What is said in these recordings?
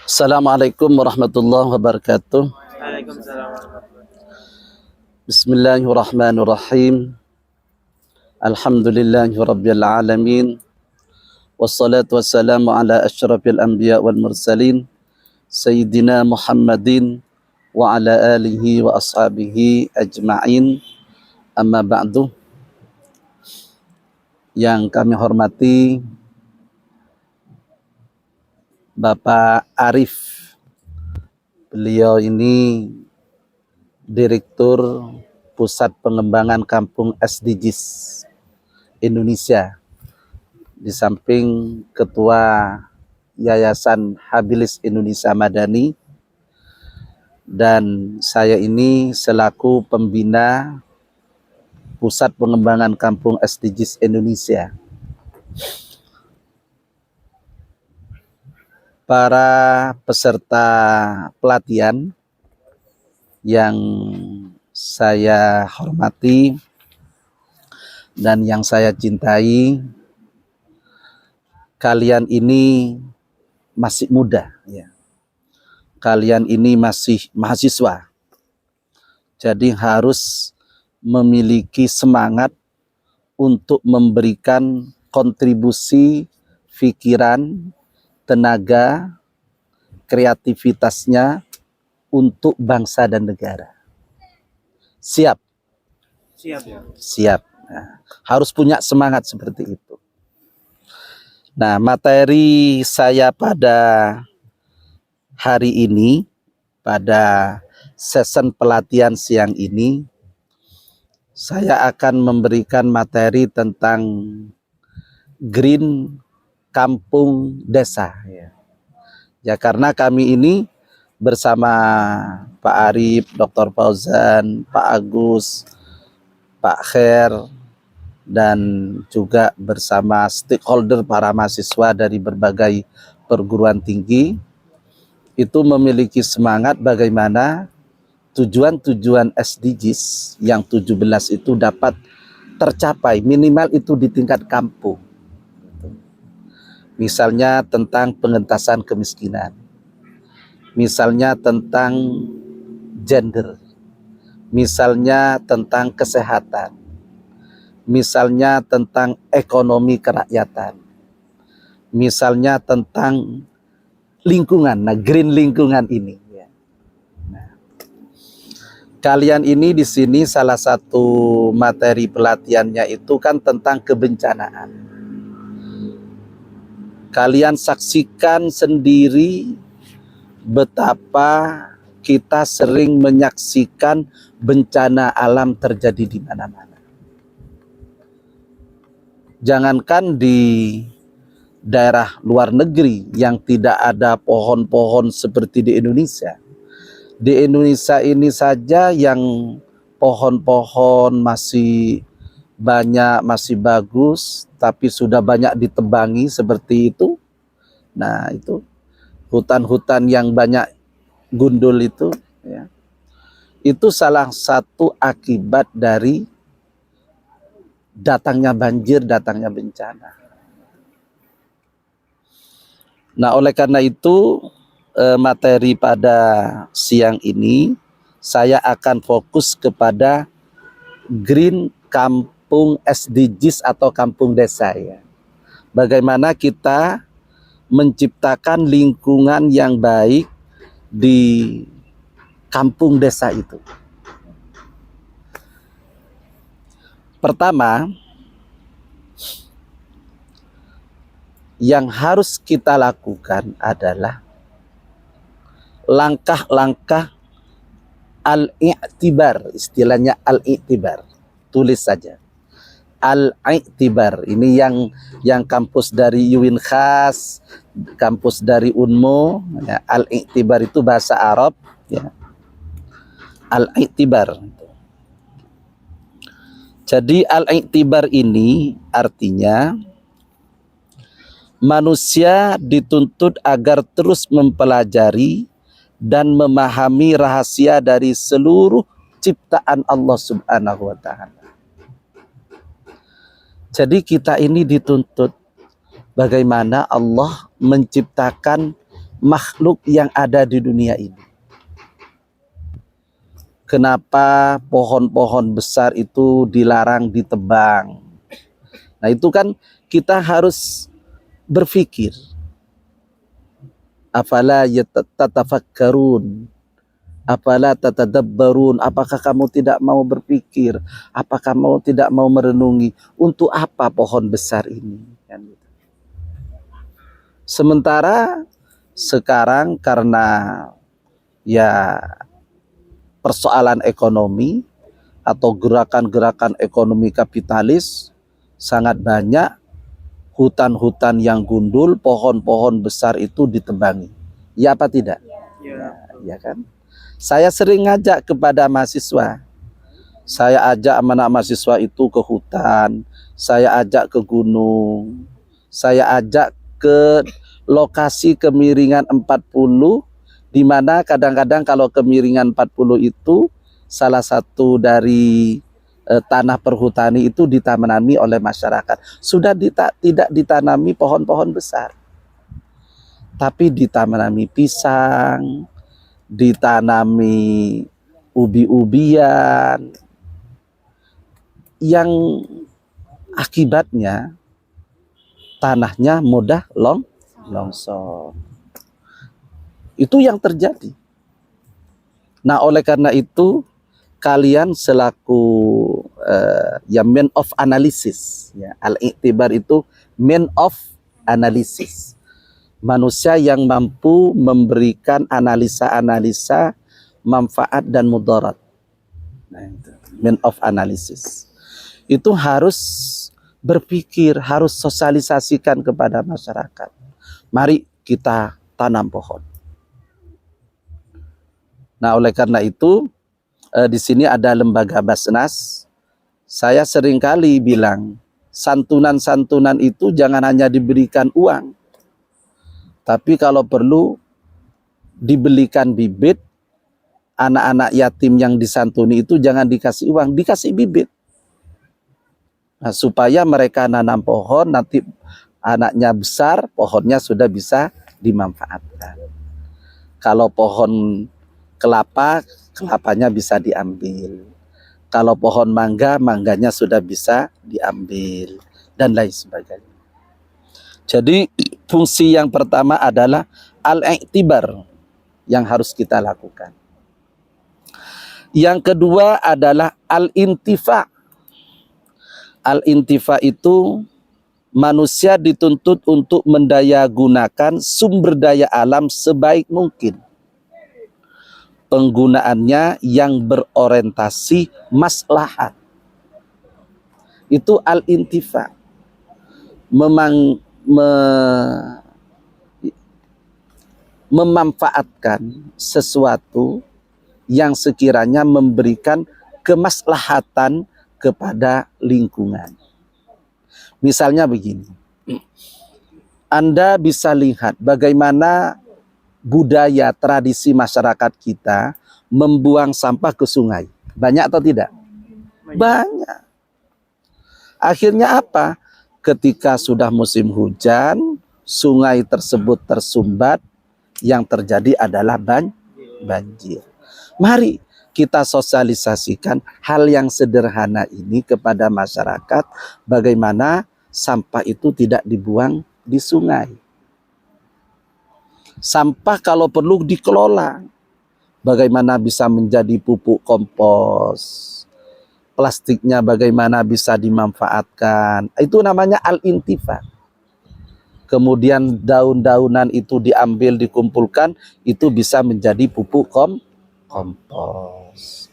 Assalamualaikum warahmatullahi wabarakatuh. Waalaikumsalam warahmatullahi Bismillahirrahmanirrahim. Alhamdulillahi rabbil alamin. Wassalatu wassalamu ala asyrafil anbiya wal mursalin Sayyidina Muhammadin wa ala alihi wa ashabihi ajma'in. Amma ba'du. Yang kami hormati Bapak Arif. Beliau ini Direktur Pusat Pengembangan Kampung SDGs Indonesia, di samping Ketua Yayasan Habilis Indonesia Madani, dan saya ini selaku pembina Pusat Pengembangan Kampung SDGs Indonesia. Para peserta pelatihan yang saya hormati dan yang saya cintai, kalian ini masih muda, ya. Kalian ini masih mahasiswa, jadi harus memiliki semangat untuk memberikan kontribusi pikiran, tenaga, kreativitasnya untuk bangsa dan negara. Siap? Siap ya. Siap. Nah, harus punya semangat seperti itu. Nah, materi saya pada hari ini, pada sesi pelatihan siang ini, saya akan memberikan materi tentang green kampung desa. Ya, karena kami ini bersama Pak Arif, Dr. Fauzan, Pak Agus, Pak Khair, dan juga bersama stakeholder para mahasiswa dari berbagai perguruan tinggi, itu memiliki semangat bagaimana tujuan-tujuan SDGs yang 17 itu dapat tercapai, minimal itu di tingkat kampung. Misalnya tentang pengentasan kemiskinan, misalnya tentang gender, misalnya tentang kesehatan, misalnya tentang ekonomi kerakyatan, misalnya tentang lingkungan. Nah, green lingkungan ini. Nah, kalian ini di sini salah satu materi pelatihannya itu kan tentang kebencanaan. Kalian saksikan sendiri betapa kita sering menyaksikan bencana alam terjadi di mana-mana. Jangankan di daerah luar negeri yang tidak ada pohon-pohon seperti di Indonesia. Di Indonesia ini saja yang pohon-pohon masih banyak, masih bagus, tapi sudah banyak ditebangi seperti itu. Nah, itu hutan-hutan yang banyak gundul itu, ya, itu salah satu akibat dari datangnya banjir, datangnya bencana. Nah, oleh karena itu materi pada siang ini saya akan fokus kepada green kampung SDGs atau kampung desa, ya. Bagaimana kita menciptakan lingkungan yang baik di kampung desa itu. Pertama, yang harus kita lakukan adalah langkah-langkah al-i'tibar, istilahnya al-i'tibar. Tulis saja. Al-i'tibar ini yang kampus dari UIN Khas, kampus dari Unmu, ya. Al-i'tibar itu bahasa Arab, ya. Al-i'tibar. Jadi al-i'tibar ini artinya manusia dituntut agar terus mempelajari dan memahami rahasia dari seluruh ciptaan Allah Subhanahu wa Ta'ala. Jadi kita ini dituntut bagaimana Allah menciptakan makhluk yang ada di dunia ini. Kenapa pohon-pohon besar itu dilarang ditebang? Nah, itu kan kita harus berpikir. Afala tatafakkarun? Afala tatadabbarun? Apakah kamu tidak mau berpikir? Apakah kamu tidak mau merenungi untuk apa pohon besar ini? Kan gitu. Sementara sekarang karena ya persoalan ekonomi atau gerakan-gerakan ekonomi kapitalis sangat banyak hutan-hutan yang gundul, pohon-pohon besar itu ditebangi. Ya apa tidak? Ya. Ya kan? Saya sering ngajak kepada mahasiswa. Saya ajak anak mahasiswa itu ke hutan, saya ajak ke gunung, saya ajak ke lokasi kemiringan 40, di mana kadang-kadang kalau kemiringan 40 itu salah satu dari tanah perhutani itu ditanami oleh masyarakat. Sudah tidak ditanami pohon-pohon besar, tapi ditanami pisang, ditanami ubi-ubian, yang akibatnya tanahnya mudah longsor. Itu yang terjadi. Nah, oleh karena itu kalian selaku ya man of analysis, ya, al-i'tibar itu man of analysis. Manusia yang mampu memberikan analisa-analisa manfaat dan mudarat. Nah, itu man of analysis. Itu harus berpikir, harus sosialisasikan kepada masyarakat. Mari kita tanam pohon. Nah, oleh karena itu di sini ada lembaga Basnas. Saya seringkali bilang, santunan-santunan itu jangan hanya diberikan uang, tapi kalau perlu dibelikan bibit. Anak-anak yatim yang disantuni itu jangan dikasih uang, dikasih bibit. Nah, supaya mereka nanam pohon, nanti anaknya besar, pohonnya sudah bisa dimanfaatkan. Kalau pohon kelapa, kelapanya bisa diambil. Kalau pohon mangga, mangganya sudah bisa diambil, dan lain sebagainya. Jadi fungsi yang pertama adalah al-i'tibar yang harus kita lakukan. Yang kedua adalah al-intifa. Al-intifa itu manusia dituntut untuk mendayagunakan sumber daya alam sebaik mungkin. Penggunaannya yang berorientasi maslahat. Itu al-intifa. Memanfaatkan sesuatu yang sekiranya memberikan kemaslahatan kepada lingkungan. Misalnya begini, Anda bisa lihat bagaimana budaya tradisi masyarakat kita membuang sampah ke sungai. Banyak atau tidak? Banyak. Akhirnya apa? Ketika sudah musim hujan, sungai tersebut tersumbat, yang terjadi adalah banjir. Mari kita sosialisasikan hal yang sederhana ini kepada masyarakat, bagaimana sampah itu tidak dibuang di sungai. Sampah kalau perlu dikelola, bagaimana bisa menjadi pupuk kompos, plastiknya bagaimana bisa dimanfaatkan, itu namanya al-intifa. Kemudian daun-daunan itu diambil, dikumpulkan, itu bisa menjadi pupuk kompos.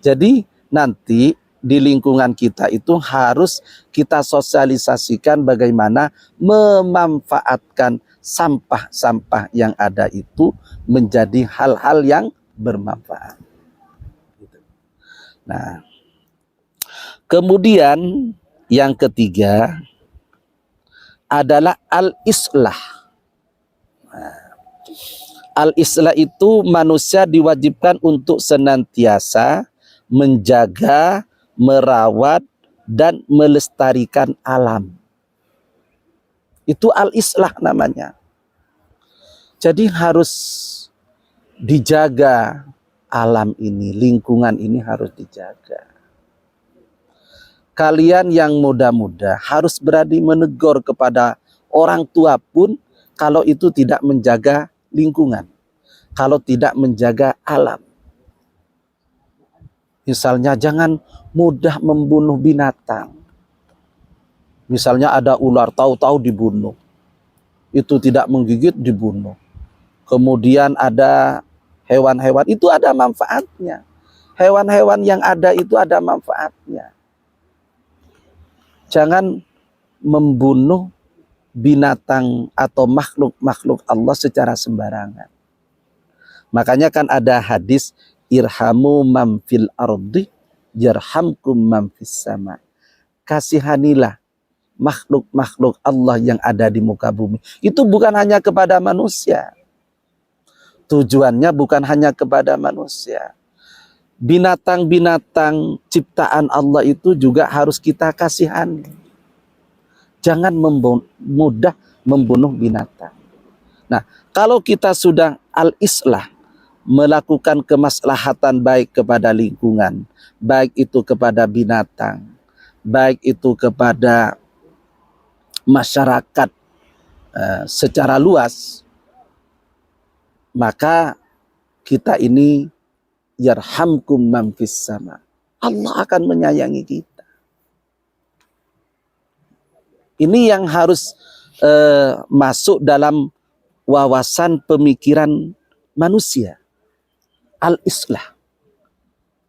Jadi nanti di lingkungan kita itu harus kita sosialisasikan bagaimana memanfaatkan sampah-sampah yang ada itu menjadi hal-hal yang bermanfaat. Nah, kemudian yang ketiga adalah al-islah. Al-islah itu manusia diwajibkan untuk senantiasa menjaga, merawat, dan melestarikan alam. Itu al-islah namanya. Jadi harus dijaga alam ini, lingkungan ini harus dijaga. Kalian yang muda-muda harus berani menegur kepada orang tua pun kalau itu tidak menjaga lingkungan, kalau tidak menjaga alam. Misalnya jangan mudah membunuh binatang. Misalnya ada ular, tahu-tahu dibunuh. Itu tidak menggigit, dibunuh. Kemudian ada hewan-hewan, itu ada manfaatnya. Hewan-hewan yang ada itu ada manfaatnya. Jangan membunuh binatang atau makhluk-makhluk Allah secara sembarangan. Makanya kan ada hadis, irhamu man fil ardi yarhamkum man fis sama. Kasihanilah makhluk-makhluk Allah yang ada di muka bumi. Itu bukan hanya kepada manusia. Tujuannya bukan hanya kepada manusia. Binatang-binatang ciptaan Allah itu juga harus kita kasihani. Jangan mudah membunuh binatang. Nah, kalau kita sudah al-islah, melakukan kemaslahatan baik kepada lingkungan, baik itu kepada binatang, baik itu kepada masyarakat secara luas, maka kita ini yarhamkum man fis sama. Allah akan menyayangi kita. Ini yang harus masuk dalam wawasan pemikiran manusia. Al-islah,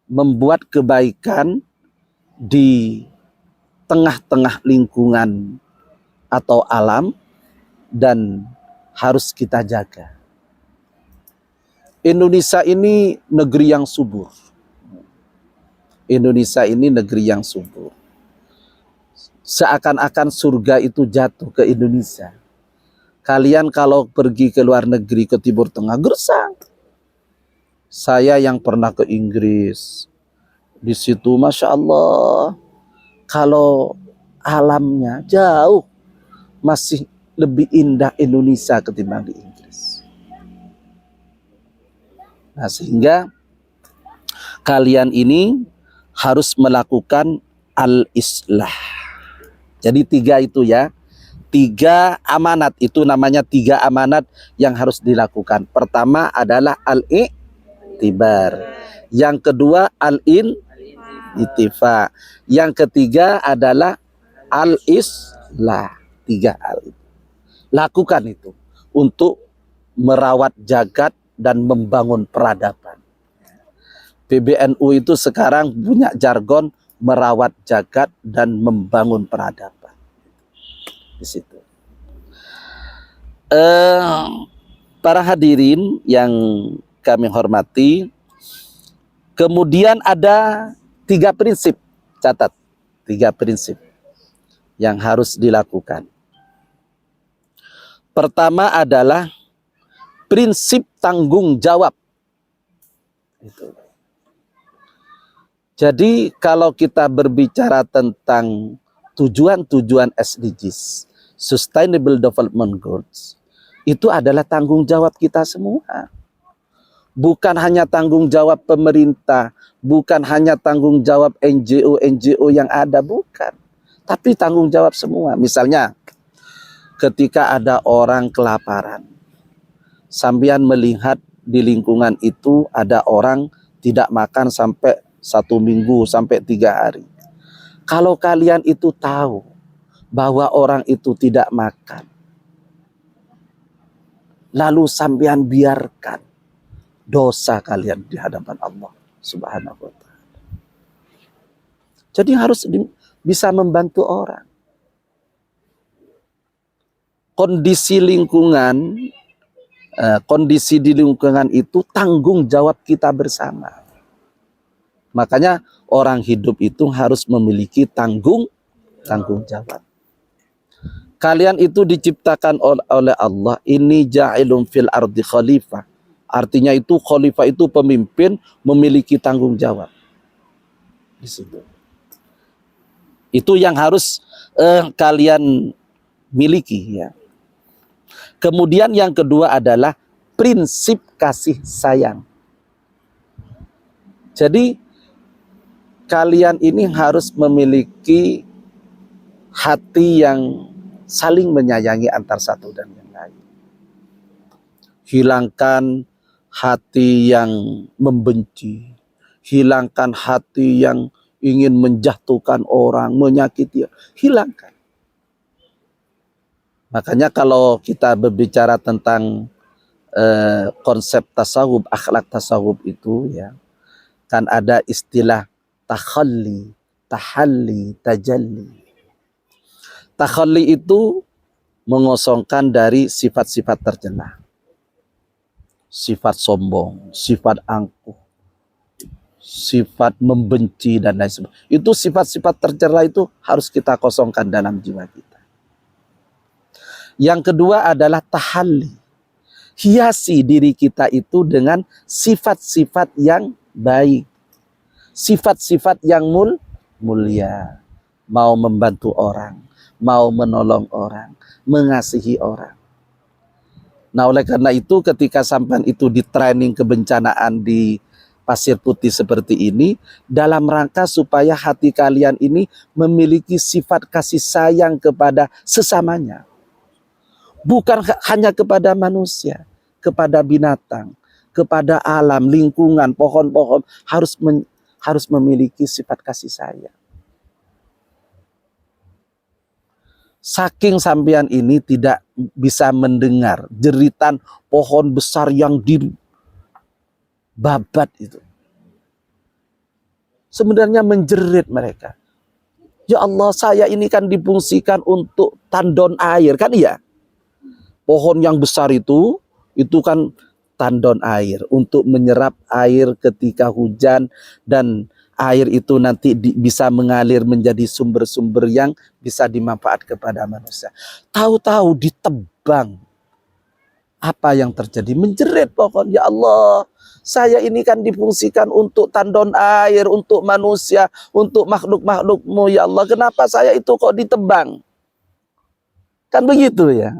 membuat kebaikan di tengah-tengah lingkungan atau alam dan harus kita jaga. Indonesia ini negeri yang subur. Indonesia ini negeri yang subur. Seakan-akan surga itu jatuh ke Indonesia. Kalian kalau pergi ke luar negeri, ke Timur Tengah, gersang. Saya yang pernah ke Inggris, di situ Masya Allah, kalau alamnya jauh, masih lebih indah Indonesia ketimbang di Inggris. Nah, sehingga kalian ini harus melakukan al-islah. Jadi 3 itu ya, 3 amanat itu namanya 3 amanat yang harus dilakukan. Pertama adalah al-i'tibar. Yang kedua al-intifa. Yang ketiga adalah al-islah. 3 hal itu. Lakukan itu untuk merawat jagat dan membangun peradaban. PBNU itu sekarang punya jargon merawat jagat dan membangun peradaban. Di situ. Para hadirin yang kami hormati, kemudian ada 3 prinsip, catat 3 prinsip yang harus dilakukan. Pertama adalah prinsip tanggung jawab. Itu. Jadi kalau kita berbicara tentang tujuan-tujuan SDGs, Sustainable Development Goals, itu adalah tanggung jawab kita semua. Bukan hanya tanggung jawab pemerintah, bukan hanya tanggung jawab NGO yang ada, bukan. Tapi tanggung jawab semua. Misalnya, ketika ada orang kelaparan, sambian melihat di lingkungan itu ada orang tidak makan sampai 1 minggu, sampai 3 hari. Kalau kalian itu tahu bahwa orang itu tidak makan, lalu sambian biarkan, dosa kalian di hadapan Allah Subhanahu wa ta'ala. Jadi harus bisa membantu orang. Kondisi lingkungan, kondisi di lingkungan itu tanggung jawab kita bersama. Makanya orang hidup itu harus memiliki tanggung jawab. Kalian itu diciptakan oleh Allah, ini ja'ilun fil ardi khalifah. Artinya itu khalifah itu pemimpin, memiliki tanggung jawab. Di situ. Itu yang harus kalian miliki ya. Kemudian yang kedua adalah prinsip kasih sayang. Jadi kalian ini harus memiliki hati yang saling menyayangi antar satu dan yang lain. Hilangkan hati yang membenci, hilangkan hati yang ingin menjatuhkan orang, menyakiti, hilangkan. Makanya kalau kita berbicara tentang konsep tasawuf, akhlak tasawuf itu ya, kan ada istilah takhalli, tahalli, tajalli. Takhalli itu mengosongkan dari sifat-sifat tercela. Sifat sombong, sifat angkuh, sifat membenci dan lain sebagainya. Itu sifat-sifat tercela itu harus kita kosongkan dalam jiwa kita. Yang kedua adalah tahalli. Hiasi diri kita itu dengan sifat-sifat yang baik. Sifat-sifat yang mulia. Mau membantu orang, mau menolong orang, mengasihi orang. Nah, oleh karena itu ketika sampean itu di training kebencanaan di Pasir Putih seperti ini, dalam rangka supaya hati kalian ini memiliki sifat kasih sayang kepada sesamanya. Bukan hanya kepada manusia, kepada binatang, kepada alam, lingkungan, pohon-pohon, harus memiliki sifat kasih sayang. Saking sampean ini tidak bisa mendengar jeritan pohon besar yang dibabat itu. Sebenarnya menjerit mereka. Ya Allah, saya ini kan difungsikan untuk tandon air, kan iya? Pohon yang besar itu kan tandon air untuk menyerap air ketika hujan, dan air itu nanti bisa mengalir menjadi sumber-sumber yang bisa dimanfaat kepada manusia. Tahu-tahu ditebang. Apa yang terjadi? Menjerit pohon, ya Allah, saya ini kan difungsikan untuk tandon air, untuk manusia, untuk makhluk-makhlukmu, ya Allah, kenapa saya itu kok ditebang? Kan begitu ya.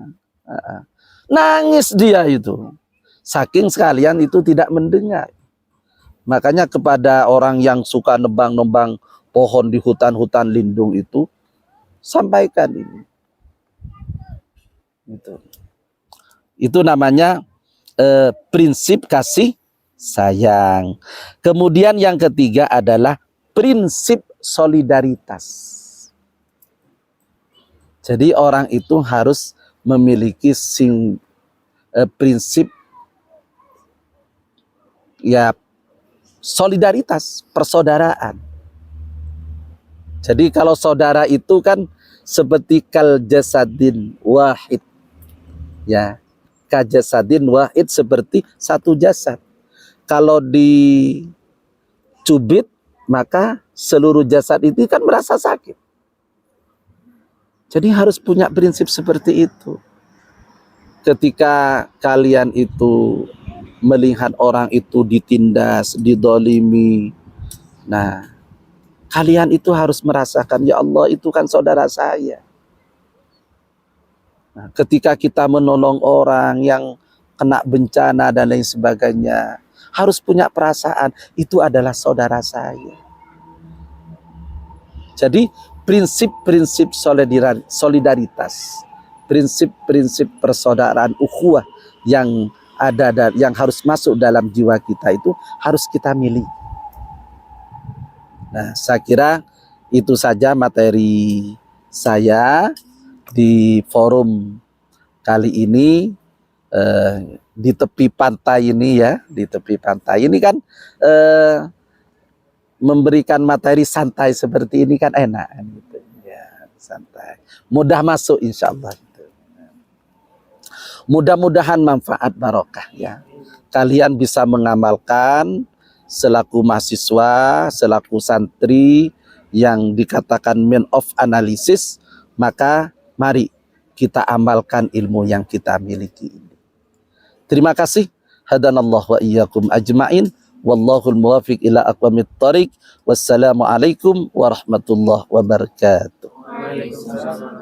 Nangis dia itu. Saking sekalian itu tidak mendengar. Makanya kepada orang yang suka nebang-nebang pohon di hutan-hutan lindung itu, sampaikan ini. Itu namanya prinsip kasih sayang. Kemudian yang ketiga adalah prinsip solidaritas. Jadi orang itu harus memiliki prinsip ya solidaritas, persaudaraan. Jadi kalau saudara itu kan seperti kal jasadin wahid. Ya, kal jasadin wahid, seperti satu jasad. Kalau dicubit, maka seluruh jasad itu kan merasa sakit. Jadi harus punya prinsip seperti itu. Ketika kalian itu melihat orang itu ditindas, didolimi, nah kalian itu harus merasakan, ya Allah, itu kan saudara saya. Nah, ketika kita menolong orang yang kena bencana dan lain sebagainya, harus punya perasaan, itu adalah saudara saya. Jadi prinsip-prinsip solidaritas, prinsip-prinsip persaudaraan ukhuwah yang ada dan yang harus masuk dalam jiwa kita itu harus kita miliki. Nah, saya kira itu saja materi saya di forum kali ini, di tepi pantai ini ya, di tepi pantai ini kan memberikan materi santai seperti ini kan enak gitu. Ya, santai. Mudah masuk insyaallah. Mudah-mudahan manfaat barokah ya. Kalian bisa mengamalkan selaku mahasiswa, selaku santri yang dikatakan man of analysis, maka mari kita amalkan ilmu yang kita miliki ini. Terima kasih. Hadanallahu wa iyyakum ajmain. Wallahul muwafiq ila aqwamit thoriq. Wassalamualaikum warahmatullahi wabarakatuh. Waalaikumsalam.